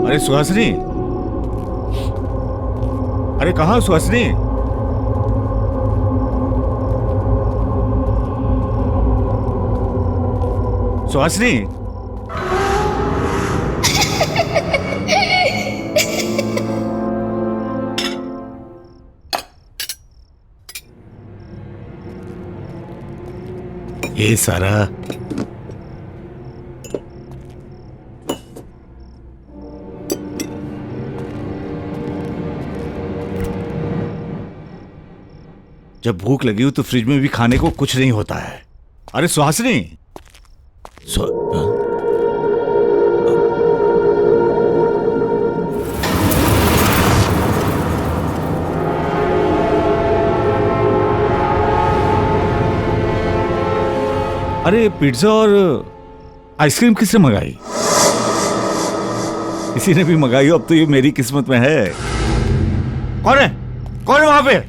अरे सुहासिनी, अरे कहाँ सुहासिनी? सुहासिनी, ये सारा जब भूख लगी हो तो फ्रिज में भी खाने को कुछ नहीं होता है। अरे सुहासिनी, अरे पिज्जा और आइसक्रीम किसने मंगाई? किसी ने भी मंगाई हो, अब तो ये मेरी किस्मत में है। कौन है? कौन है वहां पे?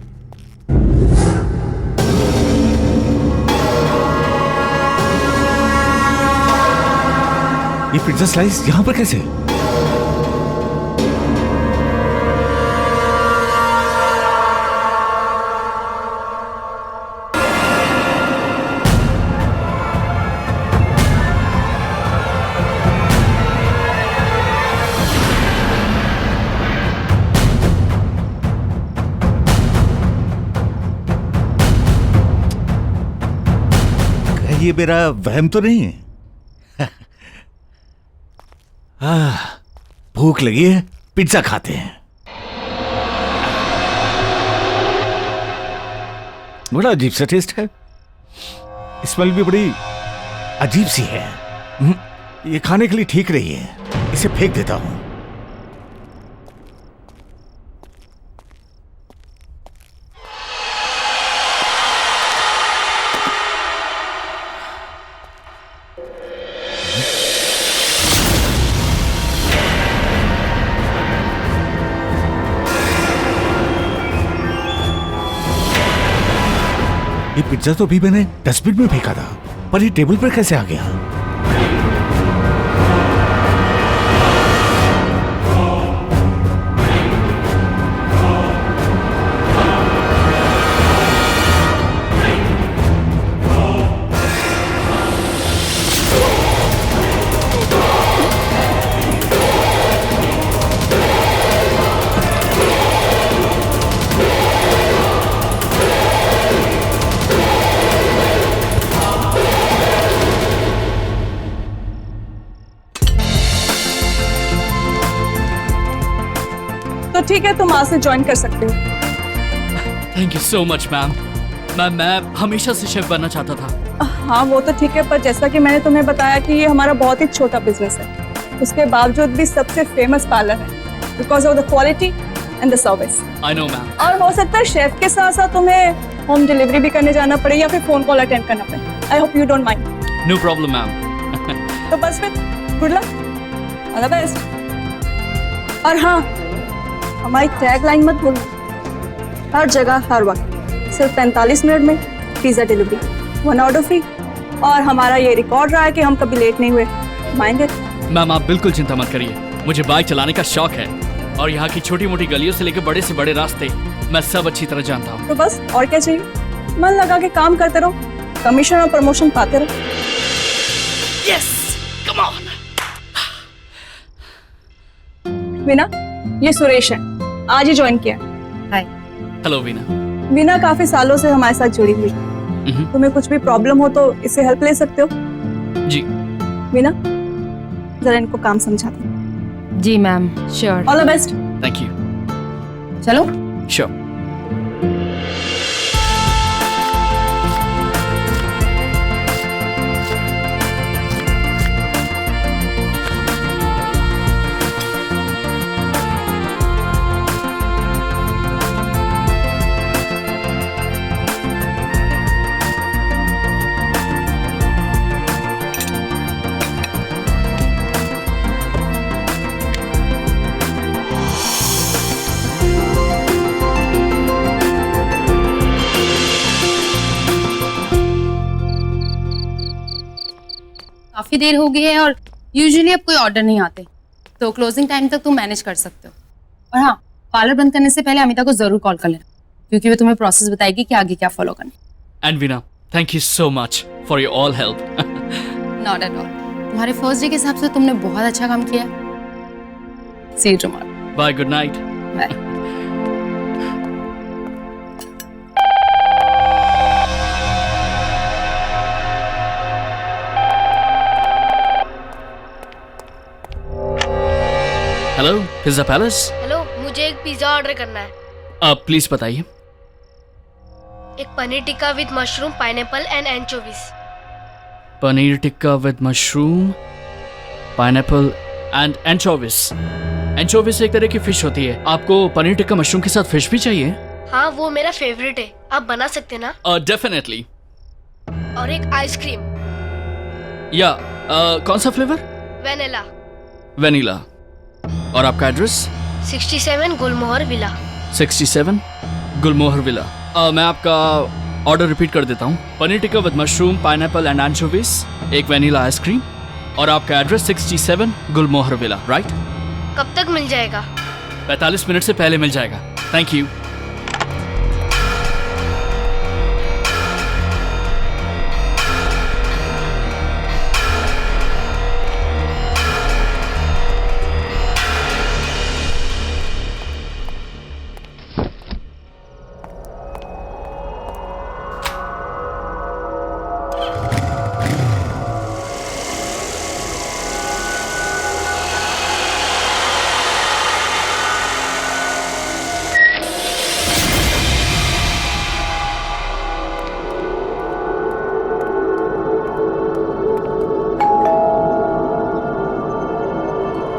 ये पिज्जा स्लाइस यहां पर कैसे? ये मेरा वहम तो नहीं है? भूख लगी है, पिज्जा खाते हैं। बड़ा अजीब सा टेस्ट है, स्मेल भी बड़ी अजीब सी है। ये खाने के लिए ठीक नहीं है, इसे फेंक देता हूं। ये पिज्जा तो भी मैंने डस्टबिन में फेंका था, पर ये टेबल पर कैसे आ गया? तो ठीक है, तुम आज से ज्वाइन कर सकते हो। Thank you so much ma'am. मैं हमेशा से शेफ बनना चाहता था। हाँ वो तो ठीक है, पर जैसा कि मैंने तुम्हें बताया कि ये हमारा बहुत ही छोटा बिजनेस है, उसके बावजूद भी सबसे फेमस पार्लर है because of the quality and the service. I know ma'am. और हो सकता है शेफ के साथ साथ तुम्हें होम डिलीवरी भी करने जाना पड़े या फिर फोन कॉल अटेंड करना पड़े। I hope you don't mind. No problem ma'am. तो बस फिर good luck, all the best. और हाँ, हमारी टैग लाइन मत भूलना, हर जगह हर वक्त सिर्फ 45 मिनट में पिज्जा डिलीवरी, 1 ऑर्डर फ्री। और हमारा ये रिकॉर्ड रहा है कि हम कभी लेट नहीं हुए। Mind it. मैम आप बिल्कुल चिंता मत करिए, मुझे बाइक चलाने का शौक है और यहाँ की छोटी मोटी गलियों से लेकर बड़े से बड़े रास्ते मैं सब अच्छी तरह जानता हूँ। तो बस और क्या चाहिए, मन लगा के काम करते रहो, कमीशन और प्रमोशन पाते रहो। Yes, come on. वीना, ये सुरेश है, आज ही ज्वाइन किया। हाय। हेलो वीना। वीना काफी सालों से हमारे साथ जुड़ी हुई, तुम्हें कुछ भी प्रॉब्लम हो तो इससे हेल्प ले सकते हो। जी। वीना, जरा इनको काम समझा दो। जी ma'am, sure. All the best. Thank you. चलो। श्योर। काफी देर हो गई है और यूजुअली अब कोई ऑर्डर नहीं आते, तो क्लोजिंग टाइम तक तुम मैनेज कर सकते हो। और हाँ, पार्लर बंद करने से पहले अमिता को जरूर कॉल कर लेना, क्योंकि वो तुम्हें प्रोसेस बताएगी कि आगे क्या फॉलो करना। And Veena, thank you so much for your all help. Not at all. तुम्हारे फर्स्ट डे के हिसाब से तुमने बहुत अच्छा काम किया। See you tomorrow. Bye, good night. Bye. Hello, pizza palace. Hello, मुझे एक पिज्जा ऑर्डर करना है। आप प्लीज बताइए। एक paneer tikka with mushroom, pineapple and anchovies. Paneer tikka with mushroom, pineapple and anchovies. Anchovies एक तरह की फिश होती है। आपको पनीर टिक्का मशरूम के साथ फिश भी चाहिए? हाँ, वो मेरा फेवरेट है। आप बना सकते ना? डेफिनेटली। और एक आइसक्रीम। या कौन सा फ्लेवर? वेनिला। वेनिला। और आपका address? 67 Gulmohar villa. 67 Gulmohar villa. मैं आपका ऑर्डर रिपीट कर देता हूँ। Paneer tikka with mushroom, pineapple and anchovies, एक वेनिला आइसक्रीम, और आपका एड्रेस 67 गुलमोहर विला, राइट? कब तक मिल जाएगा? 45 मिनट से पहले मिल जाएगा। Thank you.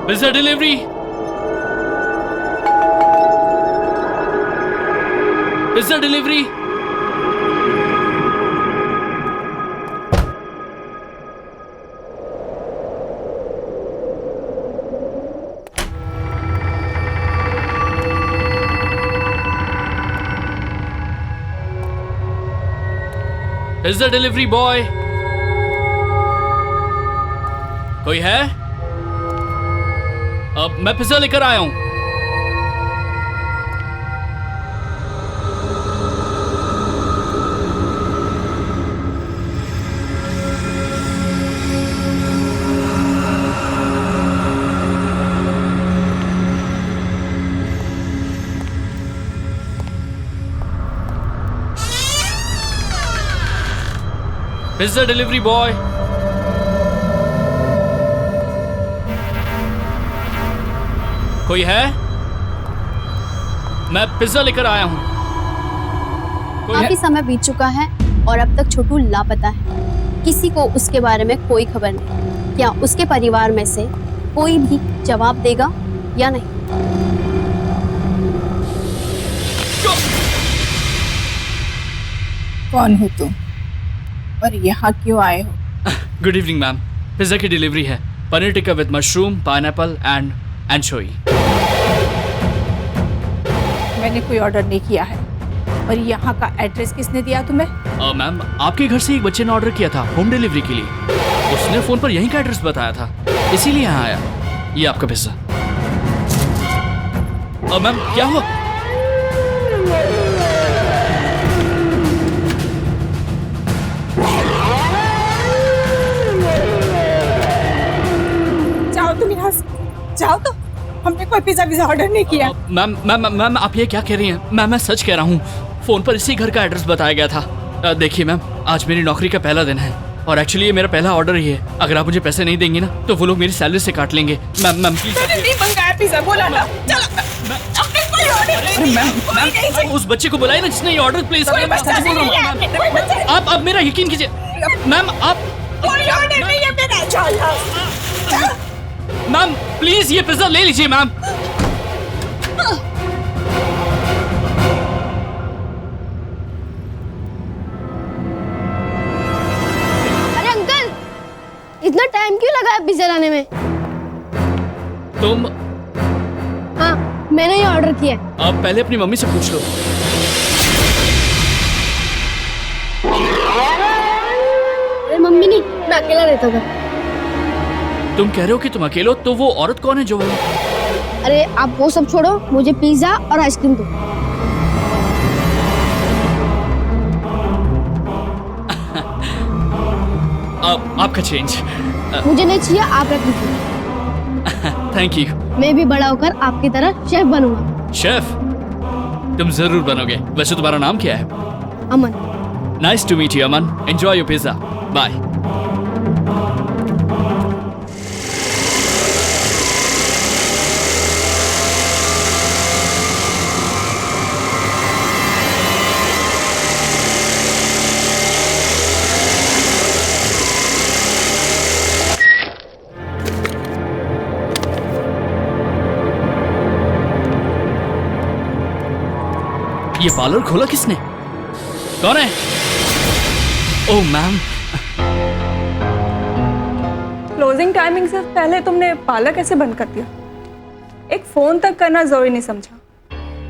Pizza delivery. Pizza delivery. Pizza delivery boy. कोई है? अब मैं पिज्जा लेकर आया हूं। Pizza delivery boy. कोई है? मैं पिज्जा लेकर आया हूँ। काफी समय बीत चुका है और अब तक छोटू लापता है। किसी को उसके बारे में कोई खबर नहीं। क्या उसके परिवार में से कोई भी जवाब देगा या नहीं? कौन हो तुम और यहाँ क्यों आए हो? गुड इवनिंग मैम, पिज्जा की डिलीवरी है। Paneer tikka with mushroom, pineapple and anchovies. मैंने कोई ऑर्डर नहीं किया है। और यहाँ का एड्रेस किसने दिया तुम्हें? मैम, आपके घर से एक बच्चे ने ऑर्डर किया था होम डिलीवरी के लिए। उसने फोन पर यहीं का एड्रेस बताया था, इसीलिए यहाँ आया। ये आपका पिज्जा। मैम, क्या हुआ? जाओ तुम यहाँ से, जाओ। तो हमने कोई पिज्जा ऑर्डर नहीं किया। मैम, आप ये क्या कह रही हैं? मैं सच कह रहा हूँ। फोन पर इसी घर का एड्रेस बताया गया था। देखिए मैम, आज मेरी नौकरी का पहला दिन है और एक्चुअली ये मेरा पहला ऑर्डर ही है। अगर आप मुझे पैसे नहीं देंगी ना तो वो लोग मेरी सैलरी से काट लेंगे। Ma'am please. मैंने नहीं मंगाया पिज्जा, बोला ना। चलो, हमने कोई ऑर्डर नहीं किया। मैम, उस बच्चे को बुलाइए ना जिसने ये ऑर्डर प्लेस किया। आप अब मेरा यकीन कीजिए मैम। आप कोई ऑर्डर नहीं है मेरा। चलो मैम, प्लीज ये पिज्जा ले लीजिए मैम। अरे अंकल, इतना टाइम क्यों लगा है पिज्जा लाने में? तुम? हाँ, मैंने ही ऑर्डर किया है। आप पहले अपनी मम्मी से पूछ लो। अरे मम्मी नहीं, मैं अकेला रहता था। तुम कह रहे हो कि तुम अकेले हो, तो वो औरत कौन है जो है? अरे आप वो सब छोड़ो, मुझे पिज्जा और आइसक्रीम दो। आपका चेंज। मुझे नहीं चाहिए, आप रख लीजिए। Thank you. मैं भी बड़ा होकर आपकी तरह शेफ बनूंगा। शेफ? तुम जरूर बनोगे। वैसे तुम्हारा नाम क्या है? Aman. Nice to meet you Aman. Enjoy your pizza. Bye. ये पार्लर खोला किसने? कौन है? ओह मैम। क्लोजिंग टाइमिंग से पहले तुमने पार्लर कैसे बंद कर दिया? एक फोन तक करना जरूरी नहीं समझा?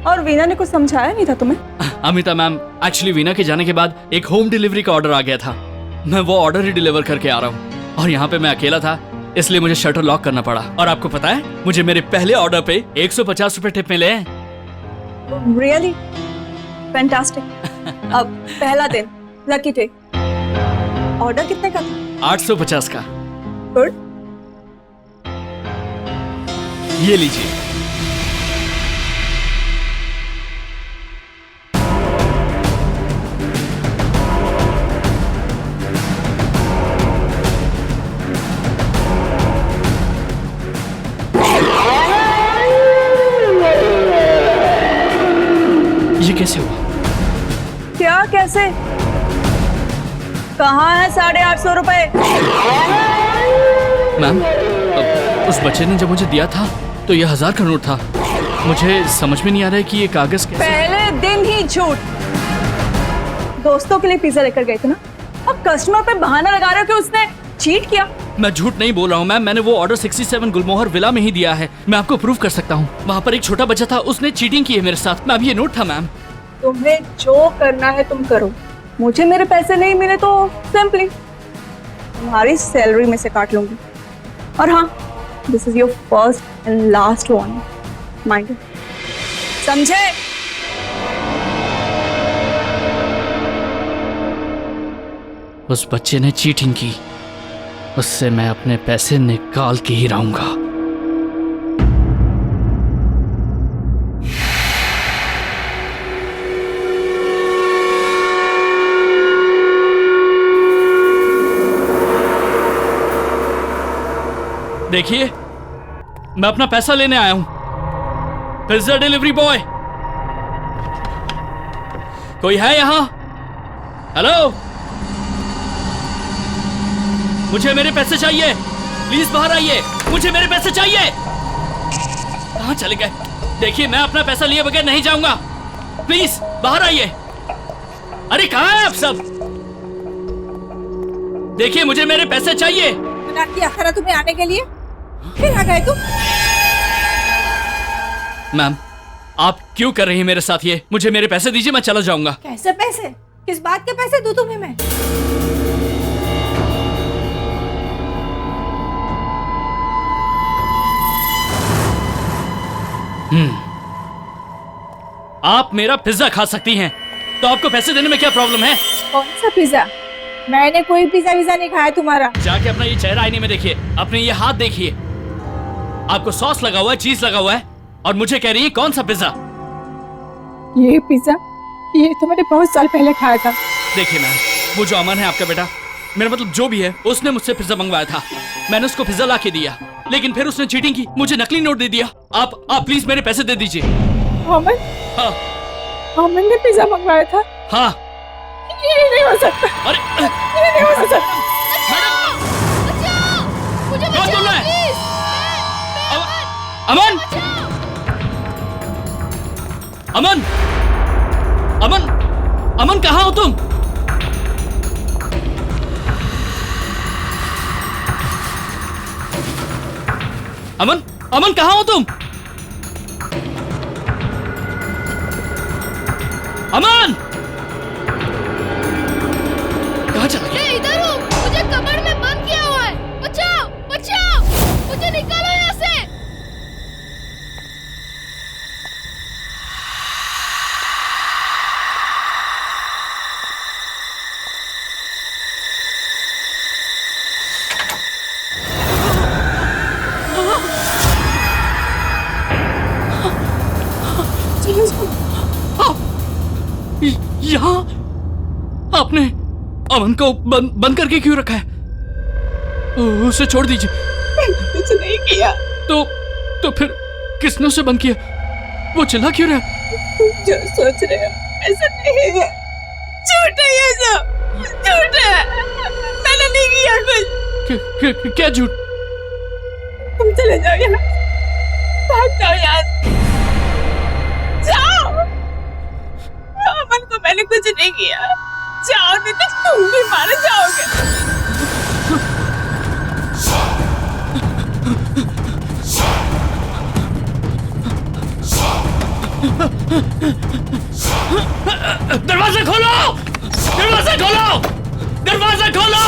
और वीना ने कुछ समझाया नहीं था तुम्हें? अमिता मैम, एक्चुअली वीना के जाने के बाद एक होम डिलीवरी का ऑर्डर आ गया था। मैं वो ऑर्डर ही डिलीवर करके आ रहा हूँ और यहाँ पे मैं अकेला था, इसलिए मुझे शटर लॉक करना पड़ा। और आपको पता है, मुझे मेरे पहले ऑर्डर पे 150 रुपए टिप मिले हैं। Really fantastic. अब पहला दिन, लकी डे। ऑर्डर कितने का था? 850 का। गुड। ये लीजिए। ये कैसे हुआ? क्या कैसे? कहाँ है 850 रुपए? मैम, उस बच्चे ने जब मुझे दिया था तो ये 1000 का नोट था। मुझे समझ में नहीं आ रहा है कि ये कागज कैसे। पहले दिन ही झूठ। दोस्तों के लिए पिज्जा लेकर गए थे ना, अब कस्टमर पे बहाना लगा रहे हो कि उसने चीट किया। मैं झूठ नहीं बोल रहा हूँ मैम, मैंने वो ऑर्डर 67 गुलमोहर विला में ही दिया है। मैं आपको प्रूव कर सकता हूँ। वहाँ पर एक छोटा बच्चा था, उसने चीटिंग की है मेरे साथ। मैम, ये नोट था मैम। तुम्हें जो करना है तुम करो, मुझे मेरे पैसे नहीं मिले तो सिंपली तुम्हारी सैलरी में से काट लूंगी। और हाँ, this is your first and last warning, mind it. समझे? उस बच्चे ने चीटिंग की, उससे मैं अपने पैसे निकाल के ही रहूंगा। देखिए, मैं अपना पैसा लेने आया हूं। पिज्जा डिलीवरी बॉय, कोई है यहां? हेलो, मुझे मेरे पैसे चाहिए। प्लीज बाहर आइए, मुझे मेरे पैसे चाहिए। कहां चले गए? देखिए, मैं अपना पैसा लिए बगैर नहीं जाऊंगा। प्लीज बाहर आइए। अरे कहां है आप सब? देखिए, मुझे मेरे पैसे चाहिए। मना किया था तुम्हें आने के लिए, फिर आ गए तुम। मैम, आप क्यों कर रही हैं मेरे साथ ये? मुझे मेरे पैसे दीजिए, मैं चला जाऊंगा। कैसे पैसे? किस बात के पैसे दूं तुम्हें मैं? आप मेरा पिज्जा खा सकती हैं, तो आपको पैसे देने में क्या प्रॉब्लम है? कौन सा पिज्जा? मैंने कोई पिज्जा विज़ा नहीं खाया तुम्हारा। जाके अपना ये चेहरा आईने में देखिए, अपने ये हाथ देखिए। आपको सॉस लगा हुआ है, चीज लगा हुआ है, और मुझे कह रही है कौन सा पिज्जा? ये पिज्जा, ये तो मैंने बहुत साल पहले खाया था। देखिए मैम, वो जो अमन है आपका बेटा, मेरा मतलब जो भी है, उसने मुझसे पिज्जा मंगवाया था। मैंने उसको पिज्जा ला के दिया, लेकिन फिर उसने चीटिंग की, मुझे नकली नोट दे दिया। आप प्लीज मेरे पैसे दे दीजिए। अमन? हाँ। अमन ने पिज्जा मंगवाया था? हाँ। ये नहीं हो सकता। अरे ये नहीं हो सकता। मैडम, कौन बोल रहा है? अमन, अमन, अमन, अमन, कहाँ हो तुम? अमन, अमन, कहाँ हो तुम? अमन, कहाँ चला गया? मैं इधर हूँ, मुझे कमर में बंद किया हुआ है। बचाओ, बचाओ। आपने अमन को बंद करके क्यों रखा है? उसे छोड़ दीजिए। कुछ नहीं किया। तो फिर किसने उसे बंद किया? वो चिल्ला क्यों रहा? जो सोच रहे हो ऐसा नहीं है, झूठ है ये सब, झूठ है। मैंने नहीं किया कुछ। क्या झूठ? तुम चले जाओ यहाँ, भाग जाओ यहाँ, जाओ। अमन को मैंने कुछ नहीं किया, जाओ, नहीं तो तुम भी मारे जाओगे। दरवाजा खोलो! दरवाजा खोलो! दरवाजा खोलो!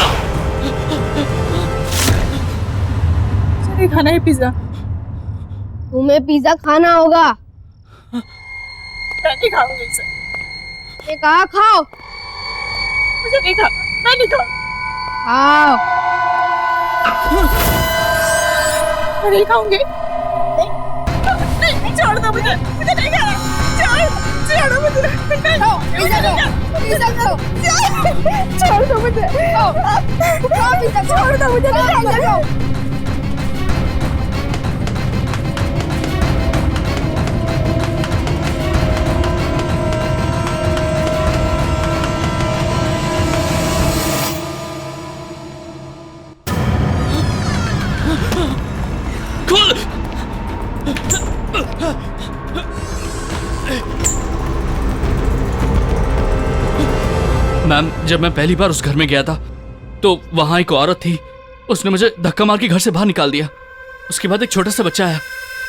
मुझे खाना है पिज्जा। तुम्हें पिज्जा खाना होगा। मैं नहीं खाऊंगी इसे। ये कहा खाओ। मुझे नहीं खा, मैं नहीं खाऊंगी। खाओ। मैं नहीं खाऊंगी। नहीं, छोड़ दो मुझे नहीं खाना। छोड़ो मुझे, नहीं खाओ, पिज्जा खाओ। छोड़ दो मुझे, खाओ पिज्जा, छोड़ दो मुझे, नहीं खाना। खोल! मैम, जब मैं पहली बार उस घर में गया था तो वहां एक औरत थी। उसने मुझे धक्का मार के घर से बाहर निकाल दिया। उसके बाद एक छोटा सा बच्चा आया,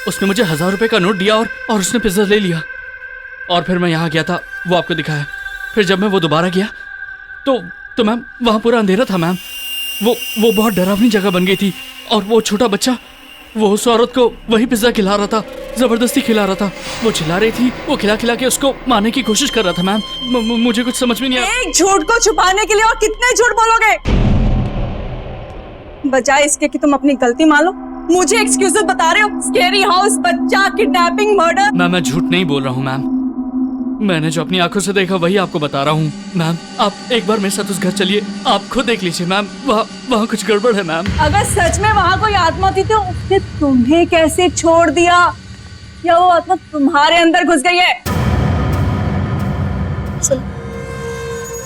उसने मुझे 1000 रुपए का नोट दिया और उसने पिज्जा ले लिया। और फिर मैं यहाँ गया था, वो आपको दिखाया। फिर जब मैं वो दोबारा गया तो मैम वहाँ पूरा अंधेरा था मैम। वो बहुत डरावनी जगह बन गई थी। और वो छोटा बच्चा, वो उस औरत को वही पिज्जा खिला रहा था, जबरदस्ती खिला रहा था। वो चिल्ला रही थी, वो खिला के उसको मारने की कोशिश कर रहा था मैम। मुझे कुछ समझ में नहीं आया। एक झूठ को छुपाने के लिए और कितने झूठ बोलोगे? बजाय इसके कि तुम अपनी गलती मान लो, मुझे एक्सक्यूजेस बता रहे हो। स्केरी हाउस, बच्चा, किडनैपिंग, मर्डर। मैम, मैं झूठ नहीं बोल रहा हूँ मैम। मैंने जो अपनी आंखों से देखा वही आपको बता रहा हूँ मैम। आप एक बार मेरे साथ उस घर चलिए, आप खुद देख लीजिए मैम। वहाँ कुछ गड़बड़ है मैम। अगर सच में वहाँ कोई आत्मा थी तो उसने तुम्हें कैसे छोड़ दिया? या वो आत्मा तुम्हारे अंदर घुस गई है?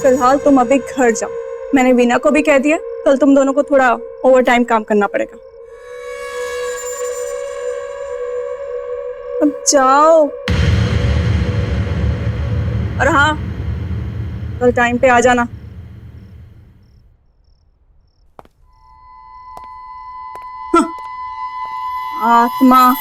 फिलहाल तुम अभी घर जाओ। मैंने वीना को भी कह दिया, कल तुम दोनों को थोड़ा ओवर टाइम काम करना पड़ेगा। अब जाओ। और हाँ, कल टाइम पे आ जाना। आत्मा।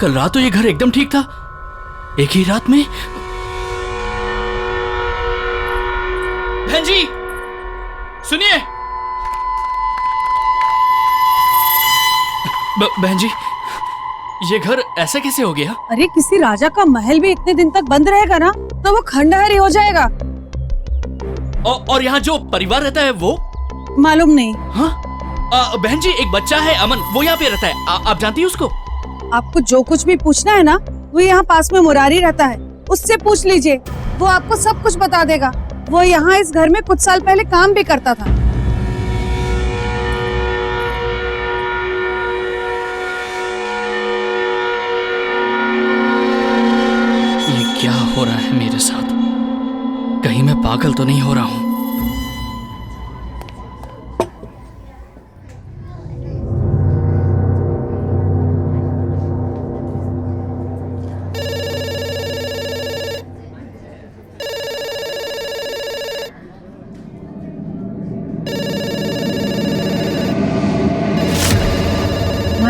कल रात तो ये घर एकदम ठीक था, एक ही रात में। बहन जी सुनिए। बहन जी, ये घर ऐसा कैसे हो गया? अरे किसी राजा का महल भी इतने दिन तक बंद रहेगा ना तो वो खंडहर ही हो जाएगा। और यहाँ जो परिवार रहता है वो? मालूम नहीं। हाँ? बहन जी, एक बच्चा है अमन, वो यहाँ पे रहता है। आप जानती है उसको? आपको जो कुछ भी पूछना है ना, वो यहाँ पास में मुरारी रहता है, उससे पूछ लीजिए, वो आपको सब कुछ बता देगा। वो यहाँ इस घर में कुछ साल पहले काम भी करता था। ये क्या हो रहा है मेरे साथ? कहीं मैं पागल तो नहीं हो रहा हूँ?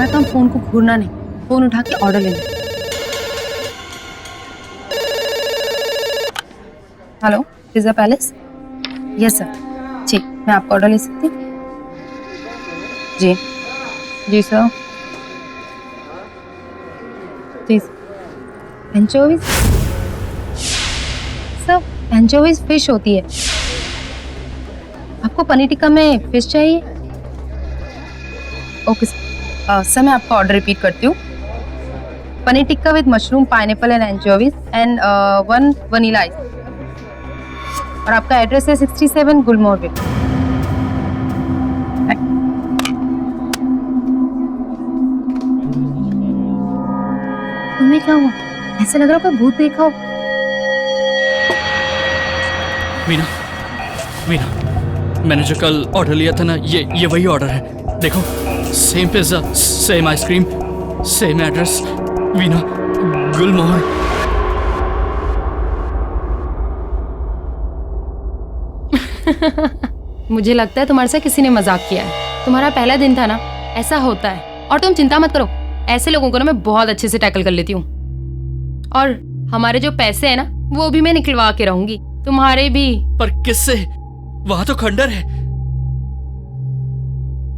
काम फोन को घूरना नहीं, फोन उठा के ऑर्डर लेना। Hello, pizza palace? Yes sir. जी, मैं आपका ऑर्डर ले सकती हूँ? जी जी सर। जी, एंचोवीज एंचोवीज फिश होती है, आपको पनीर टिक्का में फिश चाहिए? ओके सर, मैं आपका ऑर्डर रिपीट करती हूँ। Paneer tikka with mushroom, pineapple and anchovies and 1 vanilla ice. और आपका एड्रेस है 67 गुलमोहर वे। तुम्हें क्या हुआ? ऐसे लग रहा है कोई भूत देखा हो। मीना, मीना, मैंने जो कल ऑर्डर लिया था ना, ये वही ऑर्डर है। देखो, same pizza, same ice cream, same address, Meena, Gulmohar. मुझे लगता है तुम्हारे साथ किसी ने मजाक किया है। तुम्हारा पहला दिन था ना, ऐसा होता है। और तुम चिंता मत करो, ऐसे लोगों को ना मैं बहुत अच्छे से टैकल कर लेती हूँ। और हमारे जो पैसे हैं ना, वो भी मैं निकलवा के रहूंगी, तुम्हारे भी। पर किससे? वहां तो खंडर है।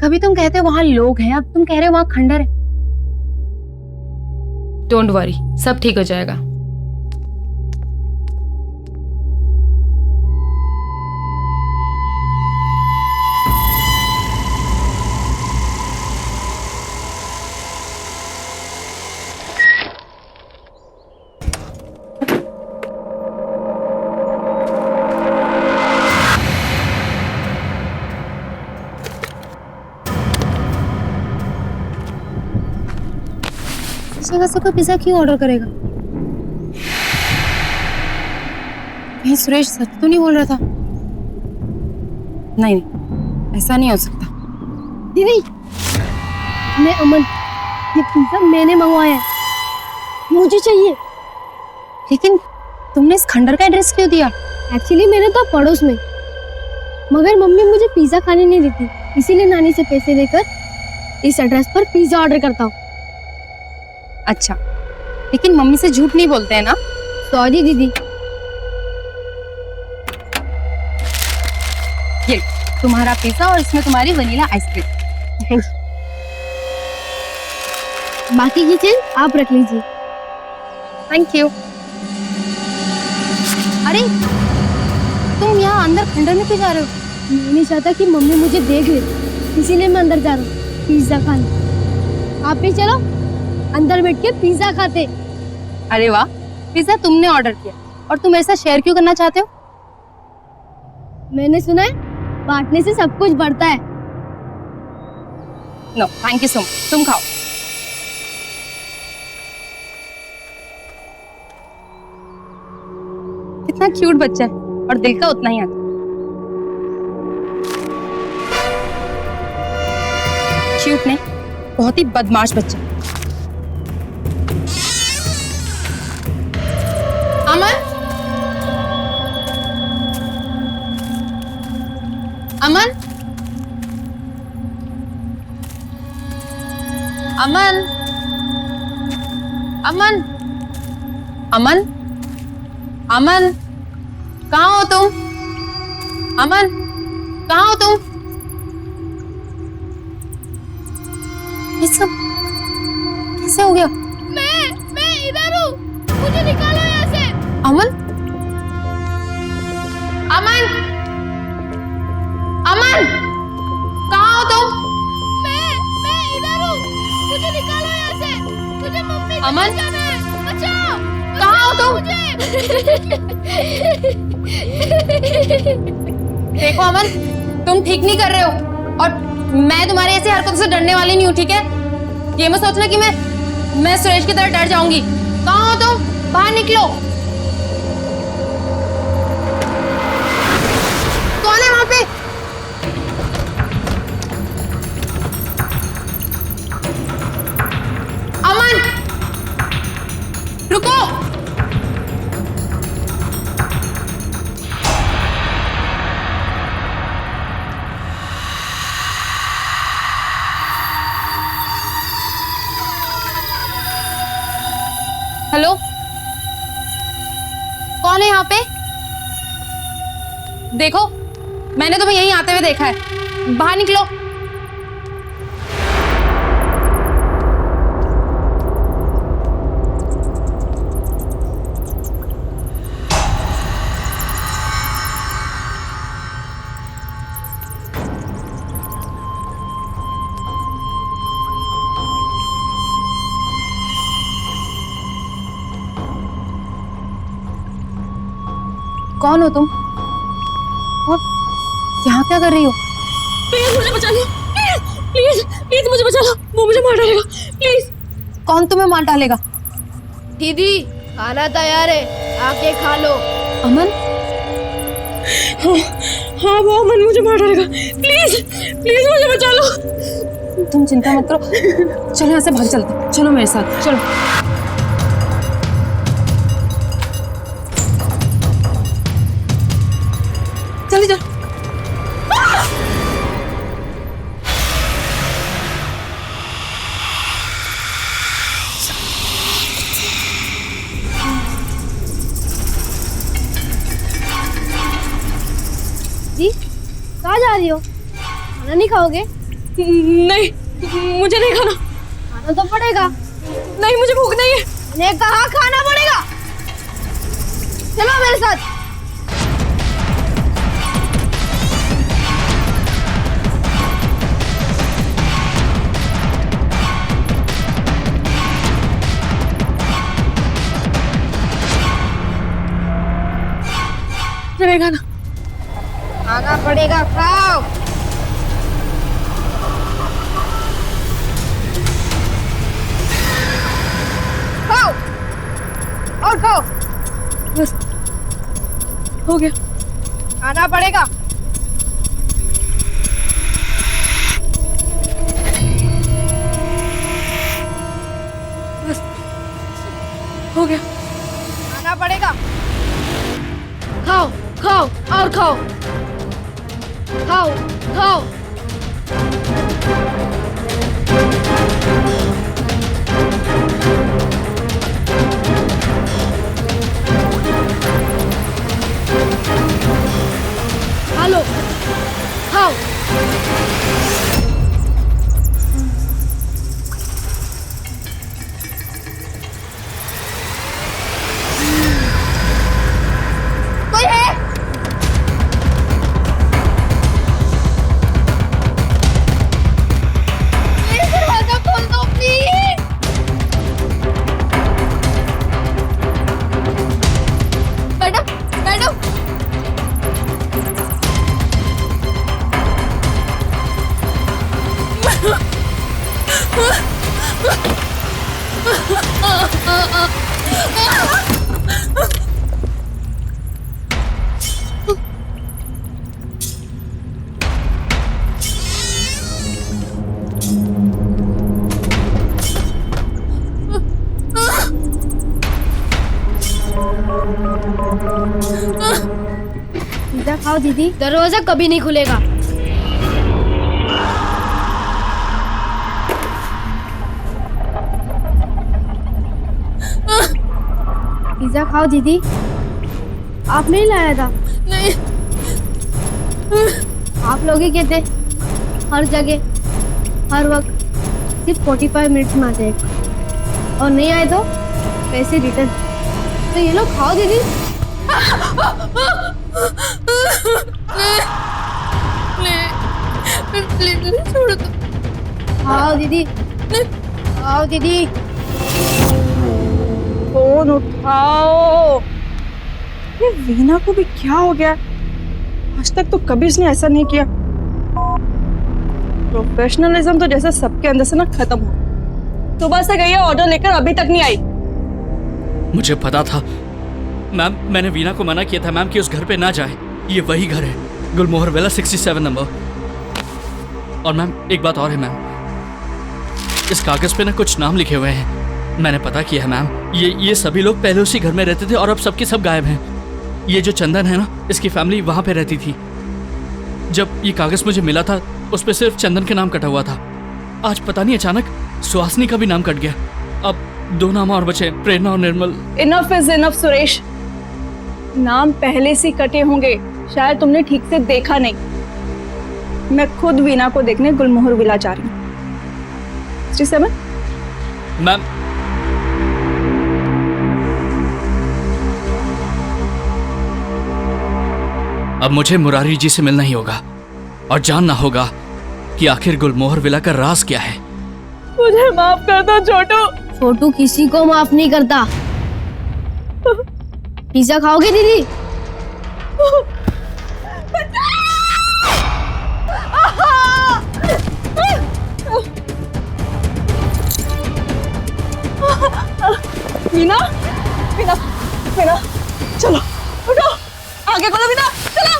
कभी तुम कहते हो वहां लोग हैं, अब तुम कह रहे हो वहां खंडर है। डोंट वरी, सब ठीक हो जाएगा। जगह से कोई पिज्जा क्यों ऑर्डर करेगा? कहीं सुरेश सच तो नहीं बोल रहा था? नहीं, ऐसा नहीं हो सकता। दीदी, मैं अमन, ये पिज्जा मैंने मंगवाया है, मुझे चाहिए। लेकिन तुमने इस खंडर का एड्रेस क्यों दिया? एक्चुअली मैंने तो पड़ोस में, मगर मम्मी मुझे पिज्जा खाने नहीं देती, इसीलिए नानी से पैसे लेकर इस एड्रेस पर पिज्जा ऑर्डर करता हूँ। अच्छा, लेकिन मम्मी से झूठ नहीं बोलते हैं ना? सॉरी दीदी। ये तुम्हारा पिज्जा और इसमें तुम्हारी वनीला आइसक्रीम। बाकी की चीज आप रख लीजिए। Thank you. अरे तुम यहाँ अंदर खंडर में क्यों जा रहे हो? मैं नहीं चाहता कि मम्मी मुझे देख ले, इसीलिए मैं अंदर जा रहा हूँ पिज्जा खाने। आप भी चलो, अंदर बैठ के पिज्जा खाते। अरे वाह, पिज्जा तुमने ऑर्डर किया और तुम ऐसा शेयर क्यों करना चाहते हो? मैंने सुना है बांटने से सब कुछ बढ़ता है। No thank you so much, तुम खाओ। कितना क्यूट बच्चा है और दिल का उतना ही आता। क्यूट नहीं, बहुत ही बदमाश बच्चा। अमन, अमन, अमन, अमन, अमन, अमन, कहाँ हो तुम? अमन, कहाँ हो तुम? ये सब कैसे हो गया? मैं इधर हूँ, मुझे निकालो यहाँ से। अमन, अमन, अमन, कहाँ हो तुम? मैं इधर हूँ, मुझे निकालो यहाँ से। मुझे मम्मी से अमन, बचाना है, बचाओ। कहाँ हो तुम? देखो अमन, तुम ठीक नहीं कर रहे हो और मैं तुम्हारी ऐसी हरकतों से डरने वाली नहीं हूँ, ठीक है? ये मत सोचना कि मैं सुरेश की तरह डर जाऊंगी। कहाँ हो तुम? बाहर निकलो। कौन है वहां पे? अमन, रुको। हेलो, कौन है यहाँ पे? देखो, मैंने तुम्हें यहीं आते हुए देखा है। बाहर निकलो। कौन हो तुम और यहाँ क्या कर रही हो? प्लीज मुझे बचा लो, प्लीज प्लीज मुझे बचा लो, वो मुझे मार डालेगा, प्लीज। कौन तुम्हें मार डालेगा? दीदी खाना तैयार है, आके खा लो। अमन, हाँ वो अमन मुझे मार डालेगा, प्लीज प्लीज मुझे बचा लो। तुम चिंता मत करो, चलो यहाँ से भाग चलते, चलो मेरे साथ चलो। जल्दी चल। जी कहाँ जा रही हो? खाना नहीं खाओगे? नहीं मुझे नहीं खाना। खाना तो पड़ेगा। नहीं मुझे भूख नहीं है। मैंने कहा खाना पड़ेगा, चलो मेरे साथ। नहीं खाना। खाना पड़ेगा, खाओ। खाओ और खाओ। बस हो गया। खाना पड़ेगा। बस हो गया। खाना पड़ेगा। खाओ खाओ और खाओ, खाओ खाओ। खा लो, खाओ। कोई है? प्लीज दरवाजा खोल दो, प्लीज। बैठो बैठो। पिज्जा खाओ दीदी। दरवाजा कभी नहीं खुलेगा। पिज्जा खाओ दीदी। आप नहीं लाया था? नहीं। आप लोग ही कहते हर जगह हर वक्त सिर्फ 45 मिनट्स में आते हैं और नहीं आए तो पैसे रिटर्न। तो ये लोग खाओ दीदी। प्लीज छोड़ दो। खाओ दीदी, खाओ दीदी। फोन उठाओ। ये वीना को भी क्या हो गया? आज तक तो कभी उसने ऐसा नहीं किया। प्रोफेशनलिज्म तो जैसे सबके अंदर से ना खत्म हो। सुबह से गई है ऑर्डर लेकर, अभी तक नहीं आई। मुझे पता था मैम, मैंने वीना को मना किया था मैम कि उस घर पे ना जाए। ये वही घर है, गुलमोहर विला 67 नंबर। और मैम एक बात और है मैम, इस कागज पे ना कुछ नाम लिखे हुए हैं। मैंने पता किया है मैम, ये सभी लोग पहले उसी घर में रहते थे और अब सबके सब गायब हैं। ये जो चंदन है ना, इसकी फैमिली वहाँ पे रहती थी। जब ये कागज मुझे मिला था उस पर सिर्फ चंदन के नाम कटा हुआ था। आज पता नहीं अचानक सुहासनी का भी नाम कट गया। अब 2 नाम और बचे, प्रेरणा और Nirmal. Enough is enough Suresh. नाम पहले से कटे होंगे, शायद तुमने ठीक से देखा नहीं। मैं खुद वीना को देखने गुलमोहर विला जा रही हूँ। 67 मैम अब मुझे मुरारी जी से मिलना ही होगा और जानना होगा कि आखिर गुलमोहर विला का राज क्या है। मुझे माफ कर दो छोटू। छोटू किसी को माफ नहीं करता। पिज्जा खाओगे दीदी? मीना मीना मीना चलो उठो आगे बढ़ो मीना चलो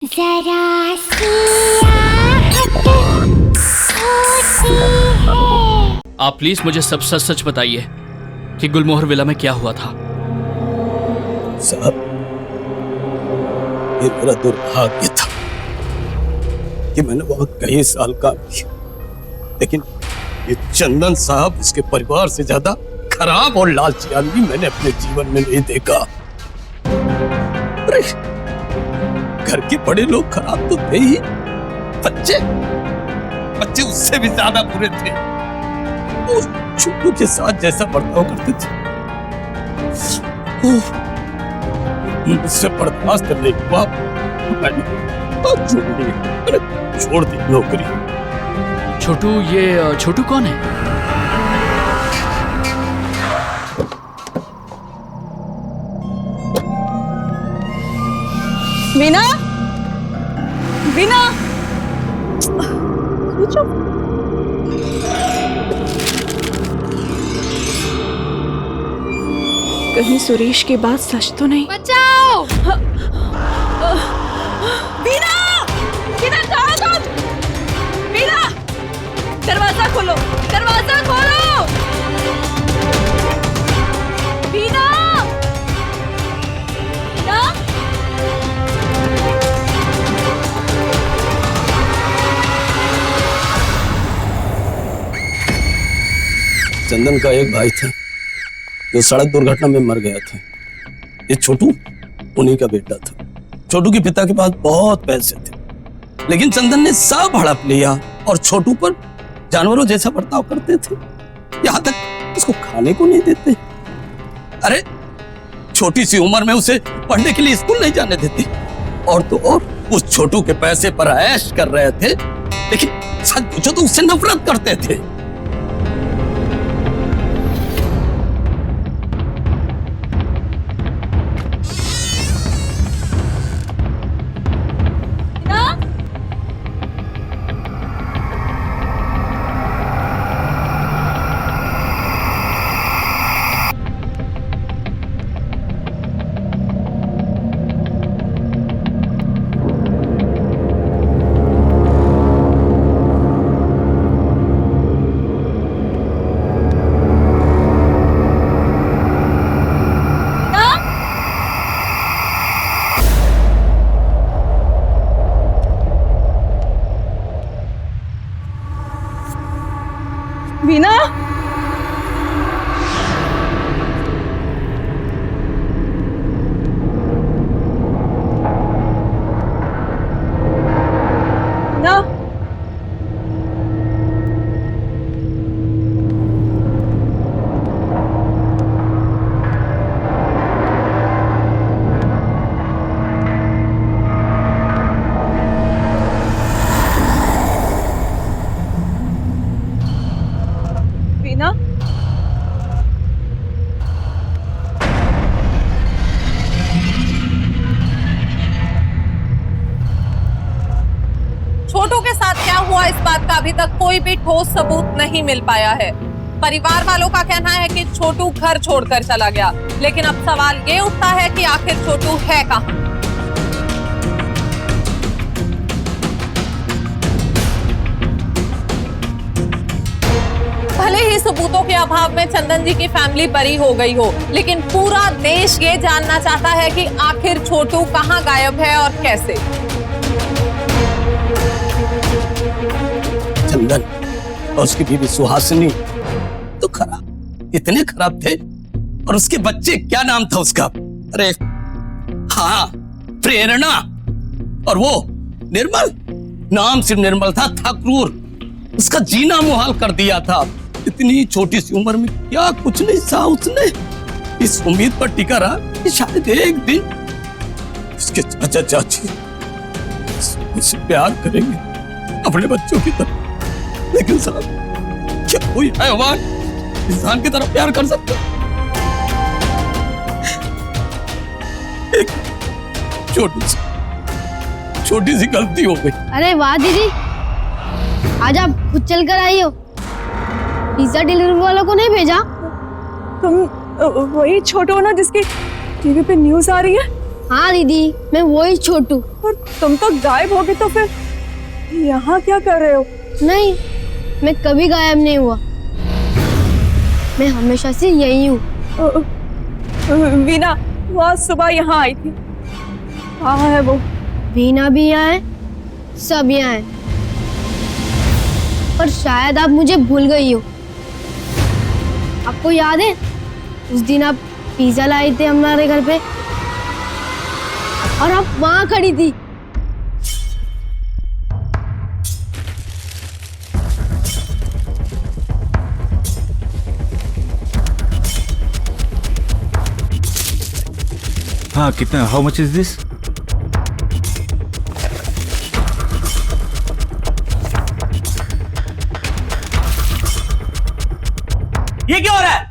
जरा सी आहट होती है। आप प्लीज मुझे सब सच सच बताइए कि गुलमोहर विला में क्या हुआ था। साहब, ये मेरा दुर्भाग्य था कि मैंने वहां कई साल काम किया, लेकिन ये चंदन साहब, इसके परिवार से ज्यादा खराब और लालची आदमी मैंने अपने जीवन में नहीं देखा। घर के बड़े लोग खराब तो थे ही, बच्चे उससे भी ज्यादा बुरे थे। उस छोटू के साथ जैसा बर्ताव करते थे मुझसे बर्दाश्त नहीं हुआ, मैंने छोड़ दी नौकरी। छोटू, ये छोटू कौन है? मीना मीना कहीं सुरेश की बात सच तो नहीं? बचाओ! मीना मीना कहाँ तुम? मीना दरवाजा खोलो, दरवाजा खोलो। मीना मीना चंदन का एक भाई था जो सड़क दुर्घटना में मर गया था। ये छोटू उन्हीं का बेटा था। छोटू के पिता के पास बहुत पैसे थे, लेकिन चंदन ने सब हड़प लिया और छोटू पर जानवरों जैसा बर्ताव करते थे, यहाँ तक उसको खाने को नहीं देते। अरे छोटी सी उम्र में उसे पढ़ने के लिए स्कूल नहीं जाने देते, और तो और उस छोटू के पैसे पर ऐश कर रहे थे, लेकिन सच पूछो तो उससे नफरत करते थे। मीना ना मीना छोटू के साथ क्या हुआ इस बात का अभी तक कोई भी ठोस सबूत नहीं मिल पाया है। परिवार वालों का कहना है कि छोटू घर छोड़कर चला गया, लेकिन अब सवाल ये उठता है कि आखिर छोटू है कहां? भले ही सबूतों के अभाव में चंदन जी की फैमिली बरी हो गई हो, लेकिन पूरा देश ये जानना चाहता है कि आखिर छोटू कहां गायब है और कैसे। चंदन और उसकी बीवी सुहासिनी तो खराब, इतने खराब थे, और उसके बच्चे, क्या नाम था उसका? अरे हाँ, प्रेरणा, और वो निर्मल, नाम सिर्फ निर्मल था क्रूर, उसका जीना मुहाल कर दिया था। इतनी छोटी सी उम्र में क्या कुछ नहीं सहा उसने। इस उम्मीद पर टिका रहा कि शायद एक दिन उसके चाचा चाची उससे प्यार करेंगे अपने बच्चों की तरह। लेकिन साहब, क्या कोई हैवान इंसान की तरह प्यार कर सकता है? एक छोटी सी गलती हो गई। अरे वाह दीदी, आज आप खुद चल कर आई हो, पिज्जा डिलीवरी वालों को नहीं भेजा? तुम वही छोटू हो ना जिसकी टीवी पे न्यूज आ रही है? हाँ दीदी, मैं वही छोटू। और तुम तो गायब हो गए, तो फिर यहाँ क्या कर रहे हो? नहीं, मैं कभी गायब नहीं हुआ, मैं हमेशा से यही हूँ। वीना वो आज सुबह यहाँ आई थी, कहाँ है वो? वीना भी यहाँ है, सब यहाँ है, पर शायद आप मुझे भूल गई हो। आपको याद है उस दिन आप पिज्जा लाए थे हमारे घर पे और आप वहां खड़ी थी? हाँ, कितना? How much is this? ये क्या हो रहा है?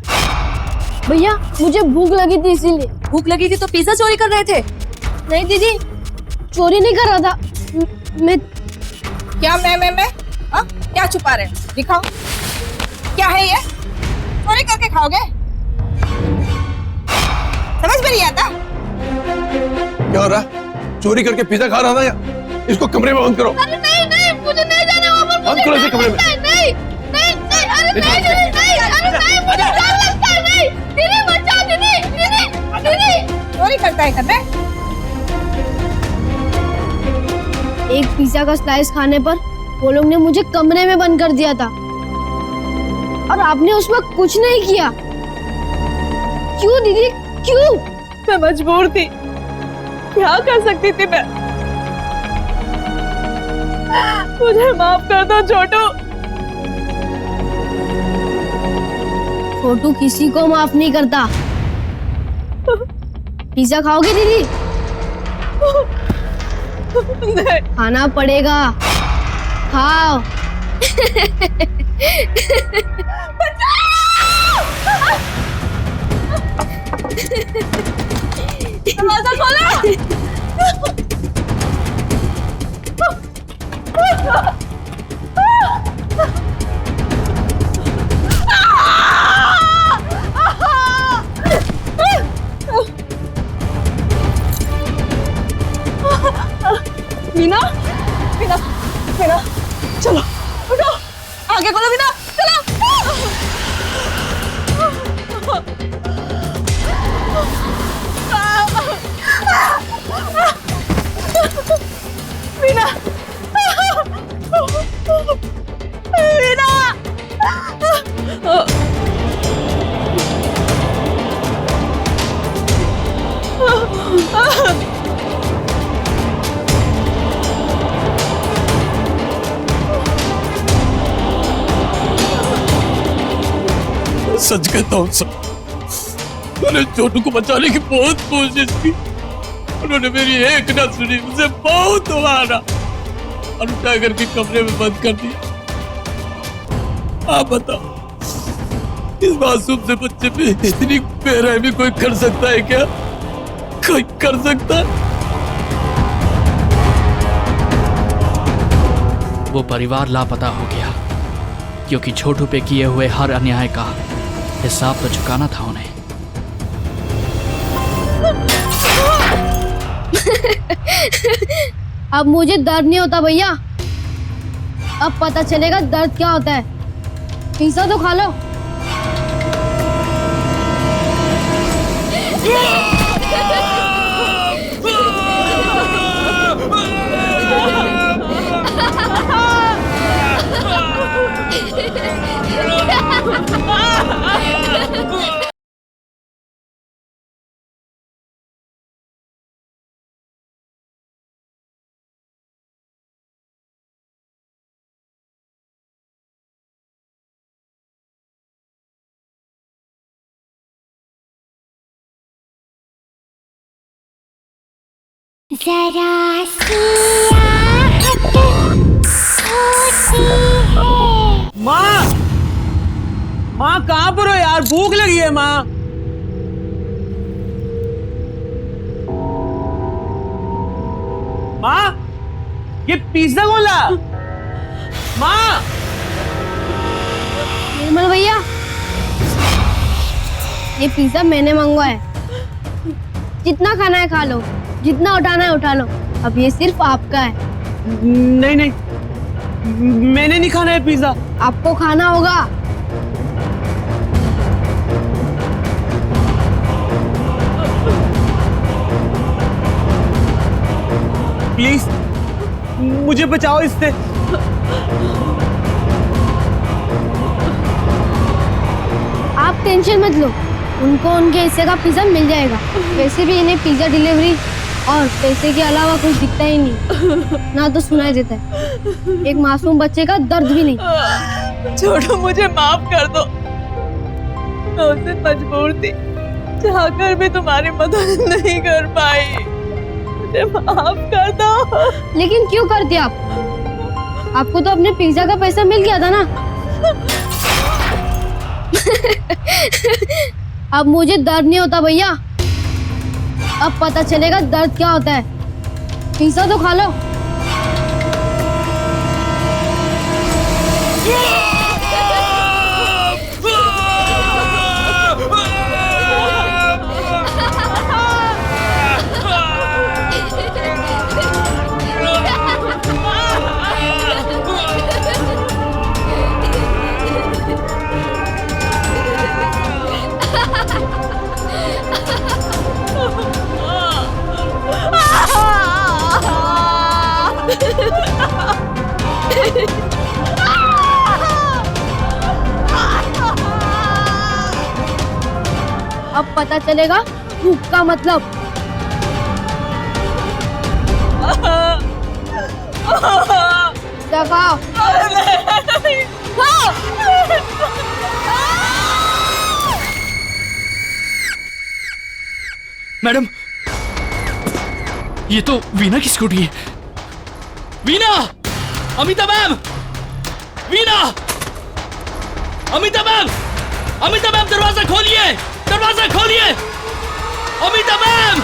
भैया मुझे भूख लगी थी इसीलिए। भूख लगी थी तो पिज्जा चोरी कर रहे थे? नहीं दीदी, चोरी नहीं कर रहा था मैं। क्या मैं हाँ? क्या छुपा रहे हैं? दिखाओ, क्या है ये? चोरी करके खाओगे? समझ में नहीं आता? क्या हो रहा? चोरी करके पिज्जा खा रहा था या? इसको कमरे में बंद करो। अरे नहीं नहीं, मुझे नहीं जाना वहाँ पर। बंद करो इसे कमरे में। नहीं नहीं नहीं, अरे नहीं नहीं नहीं, अरे नहीं, मुझे डर लगता है। नहीं दीदी, बचाओ दीदी, दीदी दीदी। चोरी करता है घर में? एक पिज्जा का स्लाइस खाने पर वो लोग ने मुझे कमरे में बंद कर दिया था और आपने उस वक्त कुछ नहीं किया। क्यों दीदी, क्यों? मैं मजबूर थी, क्या कर सकती थी मैं? मुझे माफ कर दो छोटू। छोटू किसी को माफ नहीं करता। पिज्जा खाओगे दीदी? नहीं। खाना पड़ेगा, खाओ। दरवाजा खोलो। मीना, मीना, मीना, चलो उठो, आगे बोलो मीना, चलो। मीना, मीना, सच कहता हूँ सर, मैंने छोटू को बचाने की बहुत कोशिश की। उन्होंने मेरी एक ना सुनी, मुझे बहुत मारा और टाइगर के कमरे में बंद कर दिया। आप बताओ, इस मासूम से बच्चे पे इतनी बेरहमी कोई कर सकता है क्या? कोई कर सकता है? वो परिवार लापता हो गया क्योंकि छोटू पे किए हुए हर अन्याय का हिसाब तो चुकाना था उन्हें। अब मुझे दर्द नहीं होता भैया, अब पता चलेगा दर्द क्या होता है। पिज्जा तो खा लो। जरा सी आहट होती है। माँ, माँ कहाँ पर हो यार? भूख लगी है माँ। माँ, ये पिज्जा कौन ला? माँ, निर्मल भैया, ये पिज्जा मैंने मंगवाया है। जितना खाना है खा लो, जितना उठाना है उठा लो। अब ये सिर्फ आपका है। नहीं नहीं, मैंने नहीं खाना है पिज्जा। आपको खाना होगा। प्लीज मुझे बचाओ इससे। आप टेंशन मत लो, उनको उनके हिस्से का पिज्जा मिल जाएगा। वैसे भी इन्हें पिज्जा डिलीवरी और पैसे के अलावा कुछ दिखता ही नहीं, ना तो सुनाई देता है। एक मासूम बच्चे का दर्द भी नहीं। छोटू, मुझे माफ कर दो। मैं उससे मजबूर थी, चाहकर भी तुम्हारी मदद नहीं कर पाई। मुझे माफ कर दो। लेकिन क्यों करते आप? आपको तो अपने पिज्जा का पैसा मिल गया था ना। अब मुझे दर्द नहीं होता भैया। अब पता चलेगा दर्द क्या होता है। पिज्जा तो खा लो। अब पता चलेगा भूख का मतलब। खाओ। मैडम, ये तो वीना की स्कूटी है। Veena! Amita ma'am! Veena! Amita ma'am! Amita ma'am, दरवाजा खोलिए! दरवाजा खोलिए! Amita ma'am!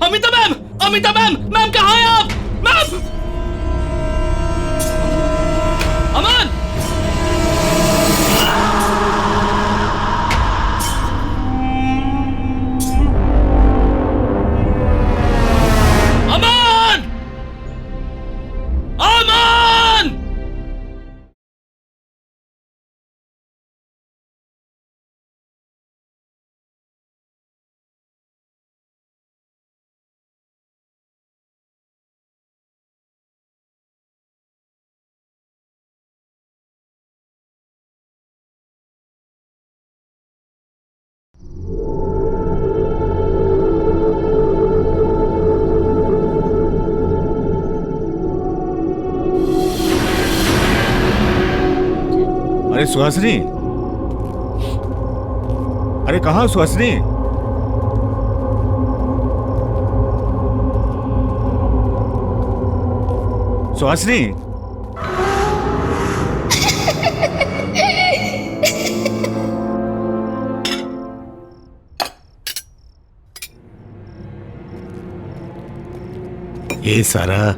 Amita ma'am! Amita ma'am! Ma'am कहाँ हैं आप? मैम! अमन! अमन! अमन! अरे सुहासिनी, अरे कहाँ सुहासिनी? सुहासिनी, ये सारा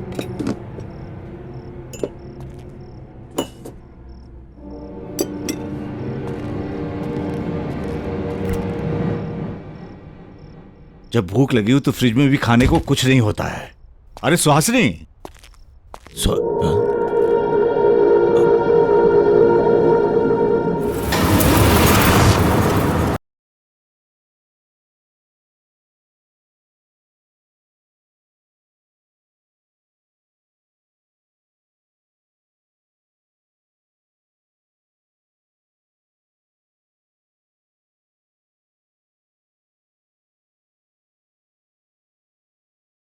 जब भूख लगी हो तो फ्रिज में भी खाने को कुछ नहीं होता है। अरे सुहासिनी,